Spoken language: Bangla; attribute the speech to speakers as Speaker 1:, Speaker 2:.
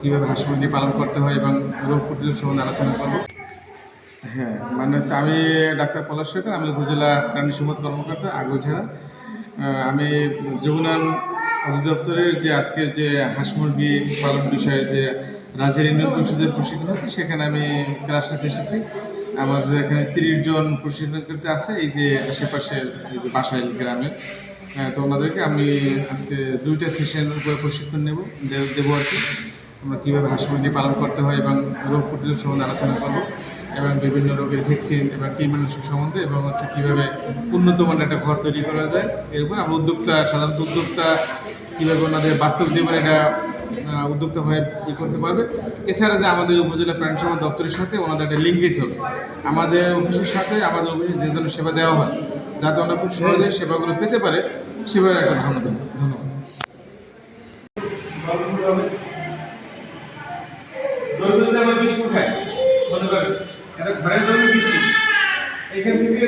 Speaker 1: কীভাবে হাঁস মুরগি পালন করতে হয় এবং রোগ প্রতিরোধ সম্বন্ধে আলোচনা করব। হ্যাঁ, মানে হচ্ছে আমি ডাক্তার পলাশ সরকার, আমি উপজেলা প্রাণী সম্পদ কর্মকর্তা আগুছাড়া। আমি যমুনায়ন অধিদপ্তরের যে আজকের যে হাঁস মুরগি পালন বিষয়ে যে রাজের ইউনিয়ন পরিষদের প্রশিক্ষণ হচ্ছে সেখানে আমি ক্লাস নিতে এসেছি। আমাদের এখানে 30 জন প্রশিক্ষণ করতে আছে এই যে আশেপাশে এই যে বাসাইল গ্রামে। তো ওনাদেরকে আমি আজকে 2টা সেশনের উপরে প্রশিক্ষণ দেবো আর কি। আমরা কীভাবে হাঁস মুরগি পালন করতে হয় এবং রোগ প্রতিরোধ সম্বন্ধে আলোচনা করব এবং বিভিন্ন রোগের ভ্যাকসিন এবং কীটনাশক সম্বন্ধে এবং হচ্ছে কীভাবে উন্নত মানের একটা ঘর তৈরি করা যায় এর উপর আমরা সাধারণত উদ্যোক্তা কীভাবে ওনাদের বাস্তব জীবনে এটা উদ্যোক্তা হয়ে করতে পারবে। এছাড়া যে আমাদের উপজেলা প্রাণী সম্পদ দপ্তরের সাথে ওনাদের একটা লিঙ্কেজ হবে, আমাদের অফিসের সাথে আমাদের অফিসে যে ধরনের সেবা দেওয়া হয় যাতে ওনারা খুব সহজে সেবাগুলো পেতে পারে সেভাবে একটা ধারণা দেবো। ধন্যবাদ। ঘরের জন্য এখান থেকে